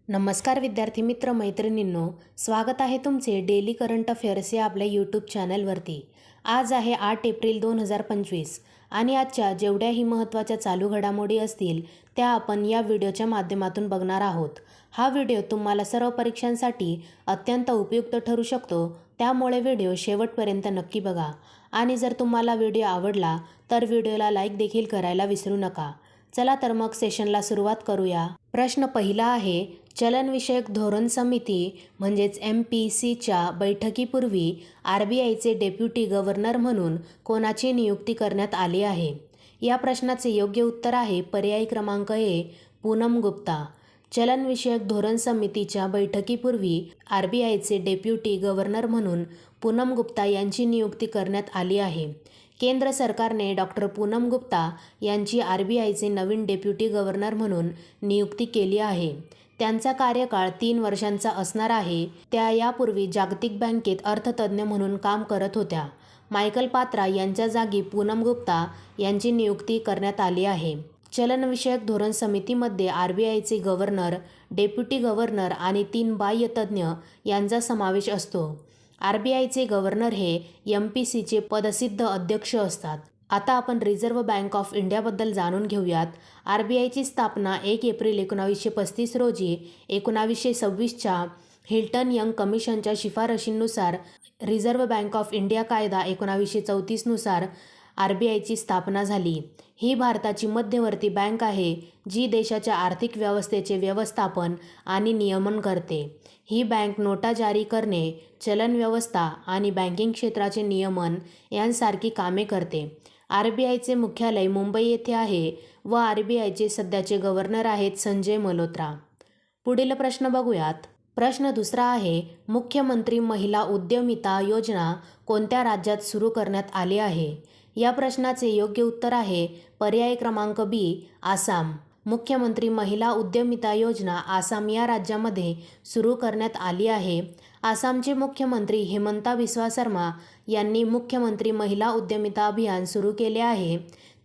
नमस्कार विद्यार्थी मित्र मैत्रिणींनो, स्वागत आहे तुमचे डेली करंट अफेअर्स या आपल्या यूट्यूब चॅनलवरती। आज आहे 8 एप्रिल 2025 आणि आजच्या जेवढ्याही महत्त्वाच्या चालू घडामोडी असतील त्या आपण या व्हिडिओच्या माध्यमातून बघणार आहोत। हा व्हिडिओ तुम्हाला सर्व परीक्षांसाठी अत्यंत उपयुक्त ठरू शकतो, त्यामुळे व्हिडिओ शेवटपर्यंत नक्की बघा आणि जर तुम्हाला व्हिडिओ आवडला तर व्हिडिओला लाईक देखील करायला विसरू नका। चला तर मग सेशनला सुरुवात करूया। प्रश्न पहिला आहे, चलनविषयक धोरण समिती म्हणजेच MPCच्या बैठकीपूर्वी RBIचे डेप्युटी गव्हर्नर म्हणून कोणाची नियुक्ती करण्यात आली आहे? या प्रश्नाचे योग्य उत्तर आहे पर्याय क्रमांक A, पूनम गुप्ता। चलनविषयक धोरण समितीच्या बैठकीपूर्वी RBIचे डेप्युटी गव्हर्नर म्हणून पूनम गुप्ता यांची नियुक्ती करण्यात आली आहे। केंद्र सरकारने डॉक्टर पूनम गुप्ता यांची RBIचे नवीन डेप्युटी गव्हर्नर म्हणून नियुक्ती केली आहे। त्यांचा कार्यकाळ 3 वर्षांचा असणार आहे। त्या यापूर्वी जागतिक बँकेत अर्थतज्ज्ञ म्हणून काम करत होत्या। मायकल पात्रा यांच्या जागी पूनम गुप्ता यांची नियुक्ती करण्यात आली आहे। चलनविषयक धोरण समितीमध्ये RBIचे गव्हर्नर, डेप्युटी गव्हर्नर आणि 3 बाह्य तज्ज्ञ यांचा समावेश असतो। RBIचे गव्हर्नर हे MPCचे पदसिद्ध अध्यक्ष असतात। आता आपण रिझर्व्ह बँक ऑफ इंडियाबद्दल जाणून घेऊयात। RBIची स्थापना 1 एप्रिल 1935 रोजी 1926च्या हिल्टन यंग कमिशनच्या शिफारशींनुसार रिझर्व्ह बँक ऑफ इंडिया कायदा 1934 नुसार RBIची स्थापना झाली। ही भारताची मध्यवर्ती बँक आहे जी देशाच्या आर्थिक व्यवस्थेचे व्यवस्थापन आणि नियमन करते। ही बँक नोटा जारी करणे, चलन व्यवस्था आणि बँकिंग क्षेत्राचे नियमन यांसारखी कामे करते। RBIचे मुख्यालय मुंबई येथे आहे व RBIचे सध्याचे गव्हर्नर आहेत संजय मल्होत्रा। पुढील प्रश्न बघूयात। प्रश्न दुसरा आहे, मुख्यमंत्री महिला उद्यमिता योजना कोणत्या राज्यात सुरू करण्यात आली आहे? या प्रश्नाचे योग्य उत्तर आहे पर्याय क्रमांक B, आसाम। मुख्यमंत्री महिला उद्यमिता योजना आसाम या राज्यामध्ये सुरू करण्यात आली आहे। आसामचे मुख्यमंत्री हिमंता बिस्वा शर्मा यांनी मुख्यमंत्री महिला उद्यमिता अभियान सुरू केले आहे।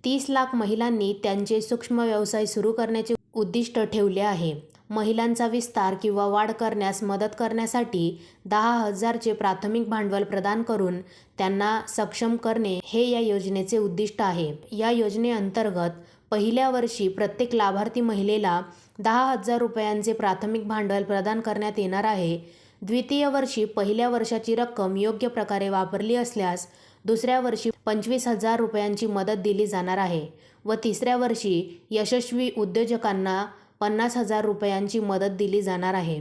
30 लाख महिलांनी त्यांचे सूक्ष्म व्यवसाय सुरू करण्याचे उद्दिष्ट ठेवले आहे। महिलांचा विस्तार किंवा वाढ करण्यास मदत करण्यासाठी 10,000चे प्राथमिक भांडवल प्रदान करून त्यांना सक्षम करणे हे या योजनेचे उद्दिष्ट आहे। या योजनेअंतर्गत पहिल्या वर्षी प्रत्येक लाभार्थी महिलेला 10,000 रुपयांचे प्राथमिक भांडवल प्रदान करण्यात येणार आहे। द्वितीय वर्षी पहिल्या वर्षाची रक्कम योग्य प्रकारे वापरली असल्यास दुसऱ्या वर्षी 25,000 रुपयांची मदत दिली जाणार आहे व तिसऱ्या वर्षी यशस्वी उद्योजकांना 50,000 रुपयांची मदत दिली जाणार आहे।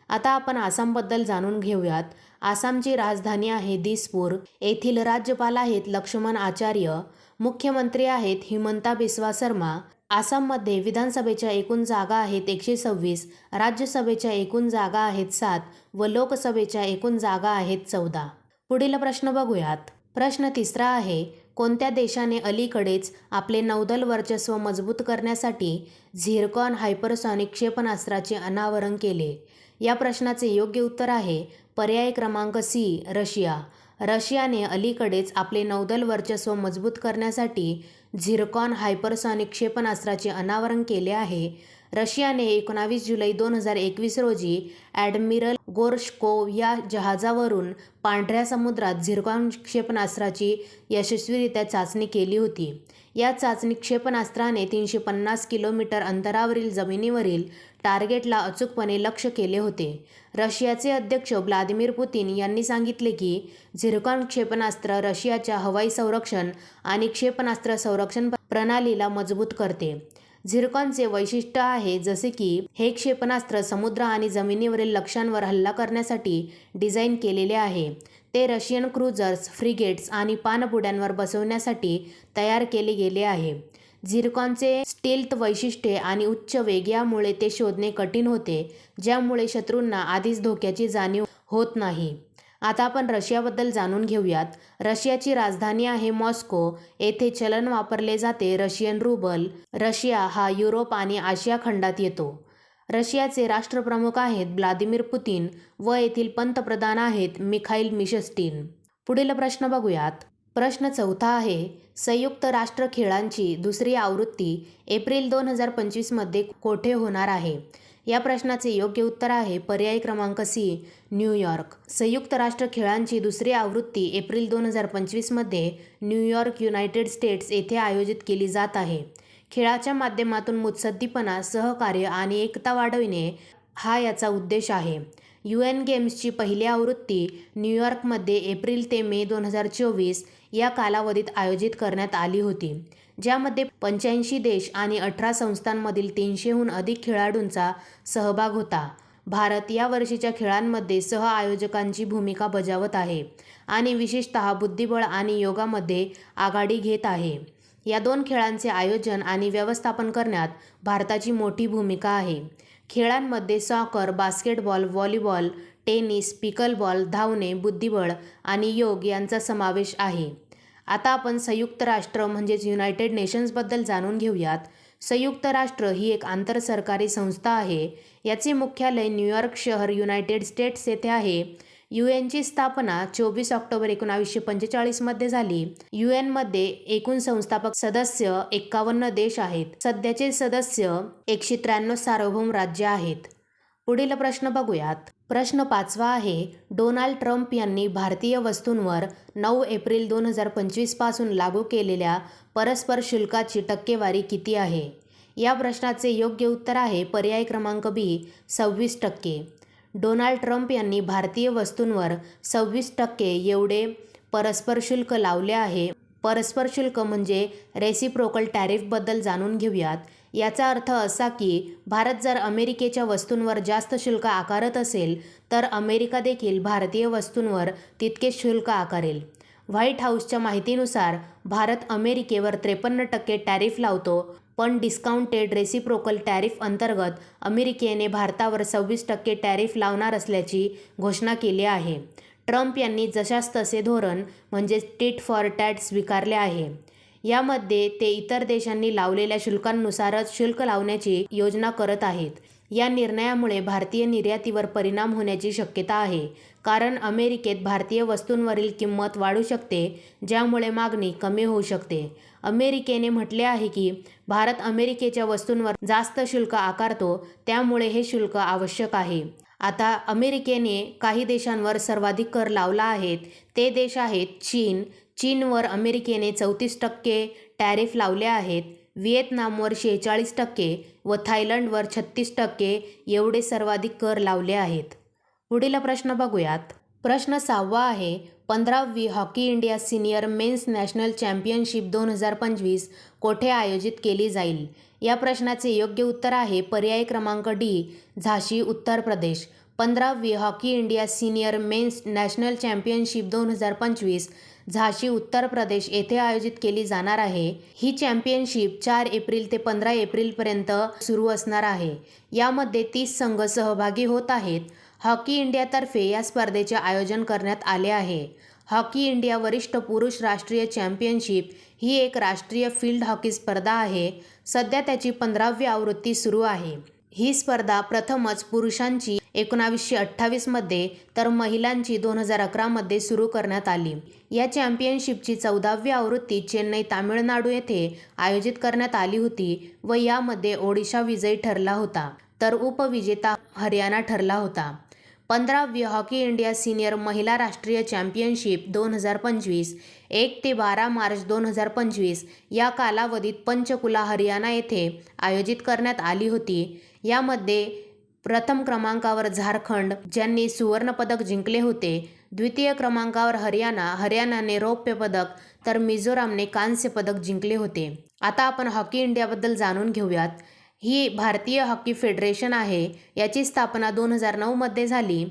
आता आपण आसामबद्दल जाणून घेऊयात। आसामची राजधानी आहे दिसपूर। येथील राज्यपाल आहेत लक्ष्मण आचार्य। मुख्यमंत्री आहेत हिमंता बिस्वा शर्मा। आसाममध्ये विधानसभेच्या एकूण जागा आहेत 126, राज्यसभेच्या एकूण जागा आहेत 7 व लोकसभेच्या एकूण जागा आहेत 14। पुढील प्रश्न बघूयात। प्रश्न तिसरा आहे, कोणत्या देशाने अलीकडेच आपले नौदल वर्चस्व मजबूत करण्यासाठी झिरकॉन हायपरसॉनिक क्षेपणास्त्राचे अनावरण केले? या प्रश्नाचे योग्य उत्तर आहे पर्याय क्रमांक C, रशिया। रशियाने अलीकडेच आपले नौदल वर्चस्व मजबूत करण्यासाठी झिरकॉन हायपरसॉनिक क्षेपणास्त्राचे अनावरण केले आहे। रशियाने 19 जुलै 2021 रोजी ॲडमिरल गोर्शकोव या जहाजावरून पांढऱ्या समुद्रात झिरकॉन क्षेपणास्त्राची यशस्वीरित्या चाचणी केली होती। या चाचणी क्षेपणास्त्राने 350 किलोमीटर अंतरावरील जमिनीवरील टार्गेटला अचूकपणे लक्ष्य केले होते। रशियाचे अध्यक्ष व्लादिमीर पुतिन यांनी सांगितले की झिरकॉन क्षेपणास्त्र रशियाच्या हवाई संरक्षण आणि क्षेपणास्त्र संरक्षण प्रणालीला मजबूत करते। झिरकॉनचे वैशिष्ट्य आहे जसे की हे क्षेपणास्त्र समुद्र आणि जमिनीवरील लक्ष्यांवर हल्ला करण्यासाठी डिझाईन केलेले आहे। ते रशियन क्रुझर्स, फ्रिगेट्स आणि पाणबुड्यांवर बसवण्यासाठी तयार केले गेले आहे। झिरकॉनचे स्टेल्थ वैशिष्ट्ये आणि उच्च वेग यामुळे ते शोधणे कठीण होते, ज्यामुळे शत्रूंना आधीच धोक्याची जाणीव होत नाही। आता आपण रशियाबद्दल जाणून घेऊयात। रशियाची राजधानी आहे मॉस्को। येथे चलन वापरले जाते रशियन रुबल। रशिया हा युरोप आणि आशिया खंडात येतो। रशियाचे राष्ट्रप्रमुख आहेत व्लादिमीर पुतिन व येथील पंतप्रधान आहेत मिखाईल मिशस्टीन। पुढील प्रश्न बघूयात। प्रश्न चौथा आहे, संयुक्त राष्ट्र खेळांची दुसरी आवृत्ती एप्रिल 2025 मध्ये कोठे होणार आहे? या प्रश्नाचे योग्य उत्तर आहे पर्याय क्रमांक सी, न्यूयॉर्क. संयुक्त राष्ट्र खेळांची दुसरी आवृत्ती एप्रिल 2025मध्ये न्यूयॉर्क, युनायटेड स्टेट्स येथे आयोजित केली जात आहे. खेळाच्या माध्यमातून मुत्सद्दीपणा, सहकार्य आणि एकता वाढविणे हा याचा उद्देश आहे. UN गेम्सची पहिली आवृत्ती न्यूयॉर्कमध्ये एप्रिल ते मे 2024 या कालावधीत आयोजित करण्यात आली होती, ज्यामध्ये 85 देश आणि 18 संस्थांमधील 300हून अधिक खेळाडूंचा सहभाग होता. भारत या वर्षीच्या खेळांमध्ये सह-आयोजकांची भूमिका बजावत आहे आणि विशेषतः बुद्धिबळ आणि योगामध्ये आघाडी घेत आहे. या दोन खेळांचे आयोजन आणि व्यवस्थापन करण्यात भारताची मोठी भूमिका आहे. खेळांमध्ये soccer, basketball, volleyball, tennis, pickleball, धावणे, बुद्धिबळ आणि योग यांचा समावेश आहे. आता आपण संयुक्त राष्ट्र म्हणजेच युनायटेड नेशन्सबद्दल जाणून घेऊयात. संयुक्त राष्ट्र ही एक आंतरसरकारी संस्था आहे. याचे मुख्यालय न्यूयॉर्क शहर, युनायटेड स्टेट्स येथे आहे. UNची स्थापना 24 ऑक्टोबर 1945मध्ये झाली. UNमध्ये एकूण संस्थापक सदस्य 51 देश आहेत. सध्याचे सदस्य 193 सार्वभौम राज्य आहेत. पुढील प्रश्न बघूयात. प्रश्न 5वा आहे, डोनाल्ड ट्रम्प यांनी भारतीय वस्तूंवर 9 एप्रिल 2025 पासून लागू केलेल्या परस्पर शुल्काची टक्केवारी किती आहे? या प्रश्नाचे योग्य उत्तर आहे पर्याय क्रमांक बी, 26%. डोनाल्ड ट्रम्प यांनी भारतीय वस्तूंवर 26% एवढे परस्पर शुल्क लावले आहे. परस्पर शुल्क म्हणजे रेसिप्रोकल टॅरिफबद्दल जाणून घेऊयात. याचा अर्थ असा की भारत जर अमेरिकेच्या वस्तूंवर जास्त शुल्क आकारत असेल तर अमेरिका देखील भारतीय वस्तूंवर तितकेच शुल्क आकारेल. व्हाईट हाऊसच्या माहितीनुसार भारत अमेरिकेवर 53% टॅरिफ लावतो, पण डिस्काउंटेड रेसिप्रोकल टॅरिफ अंतर्गत अमेरिकेने भारतावर 26% टॅरिफ लावणार असल्याची घोषणा केली आहे. ट्रम्प यांनी जशास तसे धोरण म्हणजेच टिट फॉर टॅट स्वीकारले आहे. यामध्ये ते इतर देशांनी लावलेल्या शुल्कांनुसारच शुल्क लावण्याची योजना करत आहेत. या निर्णयामुळे भारतीय निर्यातीवर परिणाम होण्याची शक्यता आहे, कारण अमेरिकेत भारतीय वस्तूंवरील किंमत वाढू शकते, ज्यामुळे मागणी कमी होऊ शकते. अमेरिकेने म्हटले आहे की भारत अमेरिकेच्या वस्तूंवर जास्त शुल्क आकारतो, त्यामुळे हे शुल्क आवश्यक आहे. आता अमेरिकेने काही देशांवर सर्वाधिक कर लावला आहे. ते देश आहेत चीन. चीनवर अमेरिकेने 34% टॅरिफ लावले आहेत. व्हिएतनामवर 46% व थायलंडवर 36% एवढे सर्वाधिक कर लावले आहेत. पुढील प्रश्न बघूयात. प्रश्न 6वा आहे, 15वी hockey India senior men's national championship 2025 कोठे आयोजित केली जाईल? या प्रश्नाचे योग्य उत्तर आहे पर्याय क्रमांक डी, झाशी, उत्तर प्रदेश. 15वी hockey India senior men's national championship 2025 झाशी, उत्तर प्रदेश येथे आयोजित केली जाणार आहे. ही चॅम्पियनशिप 4 एप्रिल ते 15 एप्रिलपर्यंत सुरू असणार आहे. यामध्ये 30 संघ सहभागी होत आहेत. हॉकी इंडियातर्फे या स्पर्धेचे आयोजन करण्यात आले आहे. हॉकी इंडिया वरिष्ठ पुरुष राष्ट्रीय चॅम्पियनशिप ही एक राष्ट्रीय फील्ड हॉकी स्पर्धा आहे. सध्या त्याची 15वी आवृत्ती सुरू आहे. ही स्पर्धा प्रथमच पुरुषांची 1928मध्ये तर महिलांची 2011मध्ये सुरू करण्यात आली. या चॅम्पियनशिपची 14वी आवृत्ती चेन्नई, तामिळनाडू येथे आयोजित करण्यात आली होती व यामध्ये ओडिशा विजयी ठरला होता, तर उपविजेता हरियाणा ठरला होता. 15वी हॉकी इंडिया सिनियर महिला राष्ट्रीय चॅम्पियनशिप 2025 1 ते 12 मार्च 2025 या कालावधीत पंचकुला, हरियाणा येथे आयोजित करण्यात आली होती. यामध्ये प्रथम क्रमांकावर झारखंड, ज्यांनी सुवर्णपदक जिंकले होते. द्वितीय क्रमांकावर हरियाणाने रौप्य पदक तर मिझोरामने कांस्य पदक जिंकले होते. आता आपण हॉकी इंडियाबद्दल जाणून घेऊयात. ही भारतीय हॉकी फेडरेशन आहे. याची स्थापना 2009मध्ये झाली.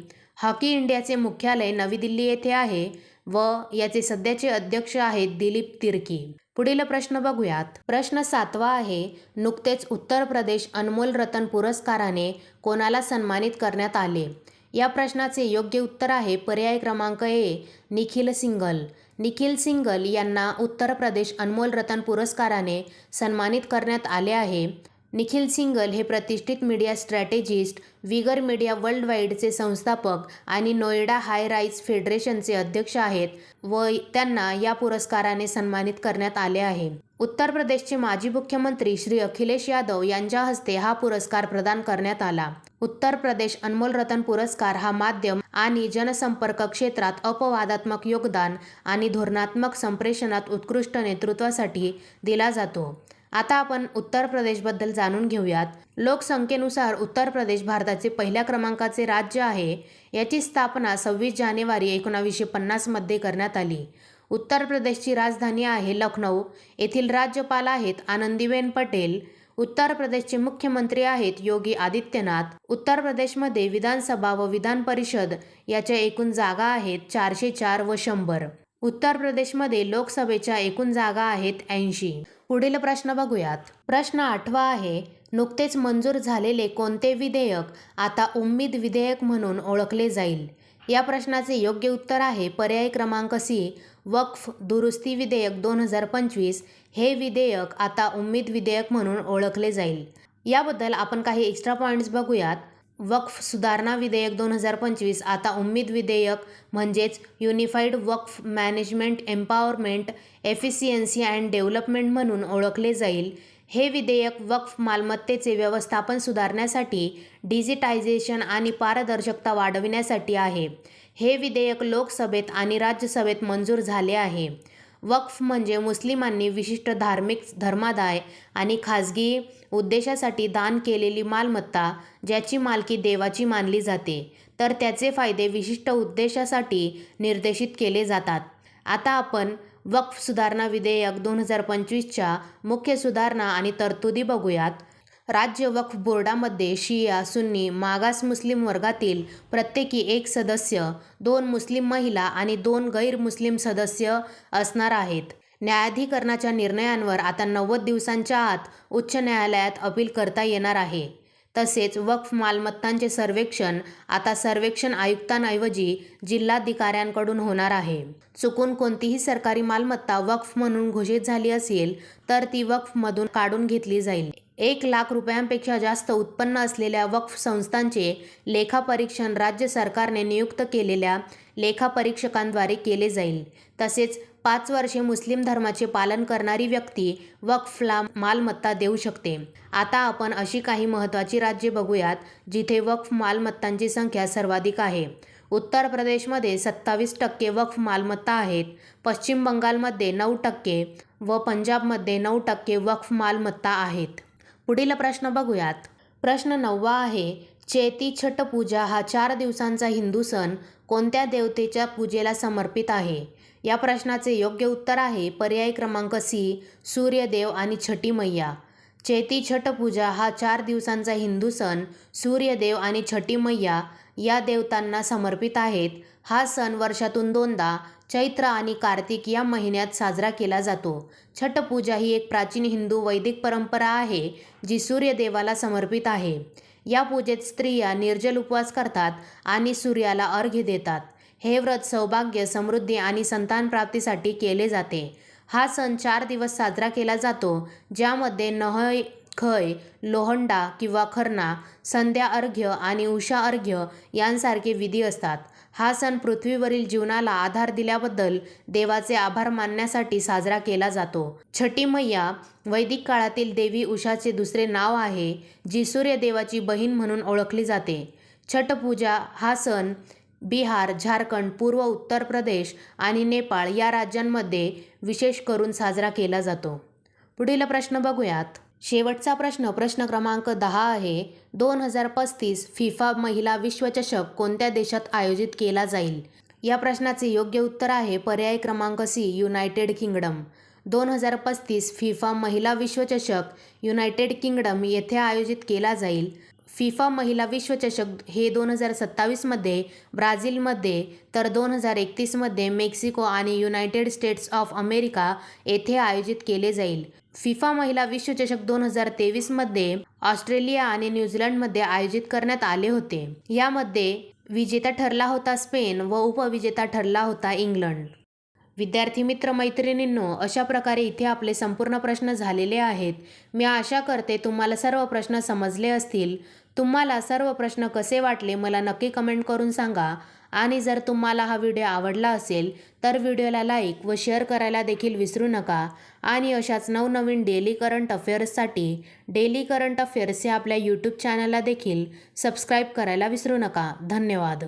हॉकी इंडियाचे मुख्यालय नवी दिल्ली येथे आहे व याचे सध्याचे अध्यक्ष आहेत दिलीप तिर्की. पुढील प्रश्न बघूयात. प्रश्न 7वा आहे, नुकतेच उत्तर प्रदेश अनमोल रतन पुरस्काराने कोणाला सन्मानित करण्यात आले? या प्रश्नाचे योग्य उत्तर आहे पर्याय क्रमांक ए, निखिल सिंगल. निखिल सिंगल यांना उत्तर प्रदेश अनमोल रतन पुरस्काराने सन्मानित करण्यात आले आहे. निखिल सिंगल हे प्रतिष्ठित मीडिया स्ट्रॅटेजिस्ट, विगर मीडिया वर्ल्डवाईडचे संस्थापक आणि नोएडा हाय राईज फेडरेशनचे अध्यक्ष आहेत व त्यांना या पुरस्काराने सन्मानित करण्यात आले आहे. उत्तर प्रदेशचे माजी मुख्यमंत्री श्री अखिलेश यादव यांच्या हस्ते हा पुरस्कार प्रदान करण्यात आला. उत्तर प्रदेश अनमोल रतन पुरस्कार हा माध्यम आणि जनसंपर्क क्षेत्रात अपवादात्मक योगदान आणि धोरणात्मक संप्रेषणात उत्कृष्ट नेतृत्वासाठी दिला जातो. आता आपण उत्तर प्रदेशबद्दल जाणून घेऊयात. लोकसंख्येनुसार उत्तर प्रदेश भारताचे पहिल्या क्रमांकाचे राज्य आहे. याची स्थापना 26 जानेवारी 1950 मध्ये करण्यात आली. उत्तर प्रदेशची राजधानी आहे लखनौ. येथील राज्यपाल आहेत आनंदीबेन पटेल. उत्तर प्रदेशचे मुख्यमंत्री आहेत योगी आदित्यनाथ. उत्तर प्रदेशमध्ये विधानसभा व विधान परिषद याच्या एकूण जागा आहेत 404 व 100. उत्तर प्रदेशमध्ये लोकसभेच्या एकूण जागा आहेत 80. पुढील प्रश्न बघूयात. प्रश्न 8वा आहे, नुकतेच मंजूर झालेले कोणते विधेयक आता उम्मीद विधेयक म्हणून ओळखले जाईल? या प्रश्नाचे योग्य उत्तर आहे पर्याय क्रमांक सी, वक्फ दुरुस्ती विधेयक 2025. हे विधेयक आता उम्मीद विधेयक म्हणून ओळखले जाईल. याबद्दल आपण काही एक्स्ट्रा पॉईंट्स बघूयात. वक्फ सुधारणा विधेयक 2025 आता उम्मीद विधेयक म्हणजेच unified Waqf management empowerment efficiency and development म्हणून ओळखले जाईल. हे विधेयक वक्फ मालमत्तेचे व्यवस्थापन सुधारण्यासाठी, डिजिटायझेशन आणि पारदर्शकता वाढविण्यासाठी आहे. हे विधेयक लोकसभेत आणि राज्यसभेत मंजूर झाले आहे. वक्फ म्हणजे मुस्लिमांनी विशिष्ट धार्मिक धर्मादाय आणि खाजगी उद्देशासाठी दान केलेली मालमत्ता ज्याची मालकी देवाची मानली जाते, तर त्याचे फायदे विशिष्ट उद्देशासाठी निर्देशित केले जातात. आता आपण वक्फ सुधारणा विधेयक 2025च्या मुख्य सुधारणा आणि तरतुदी बघूयात. राज्य वक्फ बोर्डामध्ये शिया, सुन्नी, मागास मुस्लिम वर्गातील प्रत्येकी 1 सदस्य, 2 मुस्लिम महिला आणि 2 गैर मुस्लिम सदस्य असणार आहेत. न्यायाधिकरणाच्या निर्णयांवर आता 90 दिवसांच्या आत उच्च न्यायालयात अपील करता येणार आहे. तसेच वक्फ मालमत्तांचे सर्वेक्षण आता सर्वेक्षण आयुक्तांऐवजी जिल्हाधिकाऱ्यांकडून होणार आहे. चुकून कोणतीही सरकारी मालमत्ता वक्फ म्हणून घोषित झाली असेल तर ती वक्फमधून काढून घेतली जाईल. 1 लाख रुपयांपेक्षा जास्त उत्पन्न असलेल्या वक्फ संस्थांचे लेखापरीक्षण राज्य सरकारने नियुक्त केलेल्या लेखापरीक्षकांद्वारे केले जाईल. तसेच 5 वर्षे मुस्लिम धर्माचे पालन करणारी व्यक्ती वक्फला मालमत्ता देऊ शकते. आता आपण अशी काही महत्त्वाची राज्ये बघूयात जिथे वक्फ मालमत्तांची संख्या सर्वाधिक आहे. उत्तर प्रदेशमध्ये 27% वक्फ मालमत्ता आहेत. पश्चिम बंगालमध्ये 9% व पंजाबमध्ये 9% वक्फ मालमत्ता आहेत. पुढील प्रश्न बघूयात. प्रश्न 9वा आहे, चैती छठ पूजा हा 4 दिवसांचा हिंदू सण कोणत्या देवतेच्या पूजेला समर्पित आहे? या प्रश्नाचे योग्य उत्तर आहे पर्याय क्रमांक सी, सूर्यदेव आणि छठी मैया. चैती छठ पूजा हा 4 दिवसांचा हिंदू सण सूर्यदेव आणि छठी मैया या देवतांना समर्पित आहेत. हा सण वर्षातून 2दा चैत्र आणि कार्तिक या महिन्यात साजरा केला जातो. छठ पूजा ही एक प्राचीन हिंदू वैदिक परंपरा आहे जी सूर्यदेवाला समर्पित आहे. या पूजेत स्त्रिया निर्जल उपवास करतात आणि सूर्याला अर्घ्य देतात. हे व्रत सौभाग्य, समृद्धी आणि संतान प्राप्तीसाठी केले जाते. हा सण 4 दिवस साजरा केला जातो, ज्यामध्ये नहय, खय, लोहंडा किंवा खरना, संध्या अर्घ्य आणि उषा अर्घ्य यांसारखे विधी असतात. हा सण पृथ्वीवरील जीवनाला आधार दिल्याबद्दल देवाचे आभार मानण्यासाठी साजरा केला जातो. छठी मैया वैदिक काळातील देवी उषाचे दुसरे नाव आहे, जी सूर्यदेवाची बहीण म्हणून ओळखली जाते. छठ पूजा हा सण बिहार, झारखंड, पूर्व उत्तर प्रदेश आणि नेपाळ या राज्यांमध्ये विशेष करून साजरा केला जातो. पुढील प्रश्न बघूयात. शेवटचा प्रश्न, प्रश्न क्रमांक 10 आहे, 2035 फिफा महिला विश्वचषक कोणत्या देशात आयोजित केला जाईल? या प्रश्नाचे योग्य उत्तर आहे पर्याय क्रमांक सी, युनायटेड किंगडम. 2035 फिफा महिला विश्वचषक युनायटेड किंगडम येथे आयोजित केला जाईल. फिफा महिला विश्वचषक हे 2027मध्ये ब्राझीलमध्ये तर 2031मध्ये मेक्सिको आणि युनायटेड स्टेट्स ऑफ अमेरिका येथे आयोजित केले जाईल. फिफा महिला विश्वचषक 2023मध्ये ऑस्ट्रेलिया आणि न्यूझीलंडमध्ये आयोजित करण्यात आले होते. यामध्ये विजेता ठरला होता स्पेन व उपविजेता ठरला होता इंग्लंड. विद्यार्थी मित्र मैत्रिणींनो, अशा प्रकारे इथे आपले संपूर्ण प्रश्न झालेले आहेत. मी आशा करते तुम्हाला सर्व प्रश्न समजले असतील. तुम्हाला सर्व प्रश्न कसे वाटले मला नक्की कमेंट करून सांगा. आणि जर तुम्हाला हा व्हिडिओ आवडला असेल तर व्हिडिओला लाईक व शेअर करायला देखील विसरू नका. आणि अशाच नवनवीन डेली करंट अफेअर्ससाठी डेली करंट अफेअर्स या आपल्या यूट्यूब चॅनलला देखील सबस्क्राईब करायला विसरू नका. धन्यवाद.